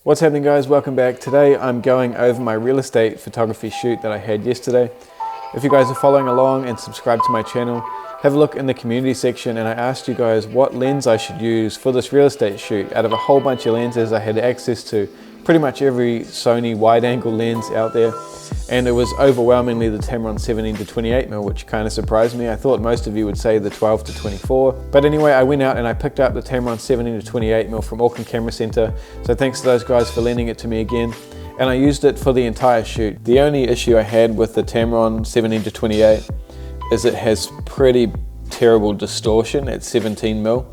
What's happening, guys? Welcome back. Today I'm going over my real estate photography shoot that I had yesterday. If you guys are following along and subscribe to my channel, have a look in the community section, and I asked you guys what lens I should use for this real estate shoot. Out of a whole bunch of lenses, I had access to pretty much every Sony wide angle lens out there, and it was overwhelmingly the Tamron 17-28mm, which kind of surprised me. I thought most of you would say the 12-24, but anyway, I went out and I picked up the Tamron 17-28mm from Auckland Camera Centre, so thanks to those guys for lending it to me again, and I used it for the entire shoot. The only issue I had with the Tamron 17-28 is it has pretty terrible distortion at 17mm,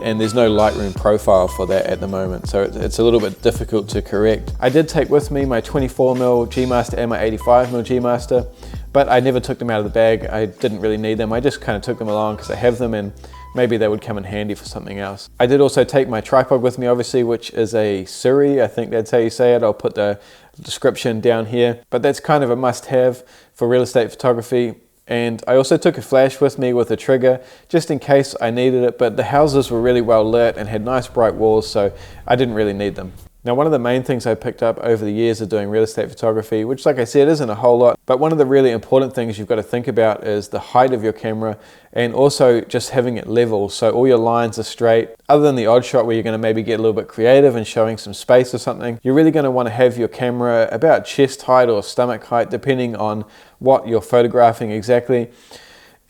and there's no Lightroom profile for that at the moment, so it's a little bit difficult to correct. I did take with me my 24mm G Master and my 85mm G Master, but I never took them out of the bag. I didn't really need them. I just kind of took them along because I have them and maybe they would come in handy for something else. I did also take my tripod with me, obviously, which is a A7RIII, I think that's how you say it. I'll put the description down here, but that's kind of a must-have for real estate photography. And I also took a flash with me with a trigger just in case I needed it, but the houses were really well lit and had nice bright walls, so I didn't really need them. Now, one of the main things I picked up over the years of doing real estate photography, which like I said isn't a whole lot, but one of the really important things you've got to think about is the height of your camera and also just having it level so all your lines are straight. Other than the odd shot where you're going to maybe get a little bit creative and showing some space or something, you're really going to want to have your camera about chest height or stomach height depending on what you're photographing exactly,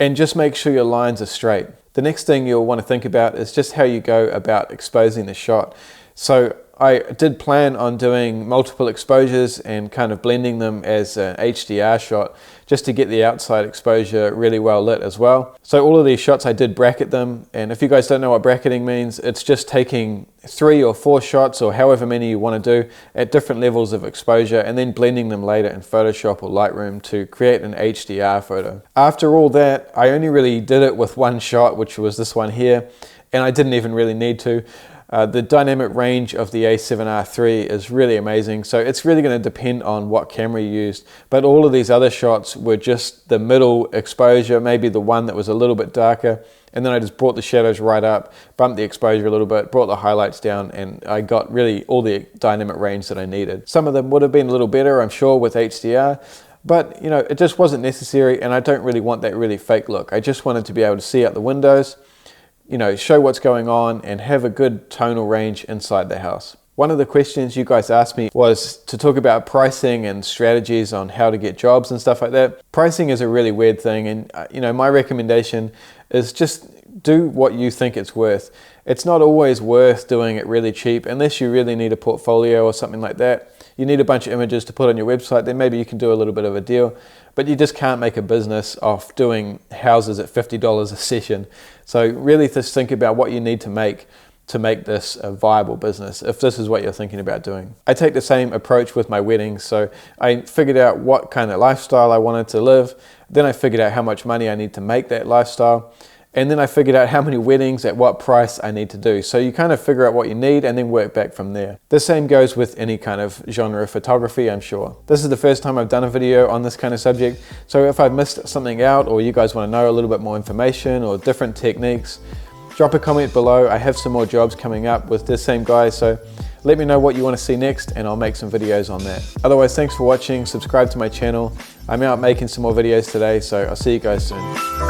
and just make sure your lines are straight. The next thing you'll want to think about is just how you go about exposing the shot. So I did plan on doing multiple exposures and kind of blending them as an HDR shot just to get the outside exposure really well lit as well. So all of these shots I did bracket them, and if you guys don't know what bracketing means, it's just taking 3 or 4 shots or however many you want to do at different levels of exposure and then blending them later in Photoshop or Lightroom to create an HDR photo. After all that, I only really did it with one shot, which was this one here, and I didn't even really need to. The dynamic range of the A7R3 is really amazing, so it's really going to depend on what camera you used, but all of these other shots were just the middle exposure, maybe the one that was a little bit darker, and then I just brought the shadows right up, bumped the exposure a little bit, brought the highlights down, and I got really all the dynamic range that I needed. Some of them would have been a little better, I'm sure, with HDR, but you know, it just wasn't necessary, and I don't really want that really fake look. I just wanted to be able to see out the windows, you know, show what's going on and have a good tonal range inside the house. One of the questions you guys asked me was to talk about pricing and strategies on how to get jobs and stuff like that. Pricing is a really weird thing, and you know, my recommendation is just do what you think it's worth. It's not always worth doing it really cheap unless you really need a portfolio or something like that. You need a bunch of images to put on your website, then maybe you can do a little bit of a deal, but you just can't make a business off doing houses at $50 a session. So really just think about what you need to make this a viable business, if this is what you're thinking about doing. I take the same approach with my weddings, so I figured out what kind of lifestyle I wanted to live, then I figured out how much money I need to make that lifestyle, and then I figured out how many weddings at what price I need to do. So you kind of figure out what you need and then work back from there. The same goes with any kind of genre of photography, I'm sure. This is the first time I've done a video on this kind of subject, so if I've missed something out or you guys want to know a little bit more information or different techniques, drop a comment below. I have some more jobs coming up with this same guy, so let me know what you want to see next and I'll make some videos on that. Otherwise, thanks for watching, subscribe to my channel. I'm out making some more videos today, so I'll see you guys soon.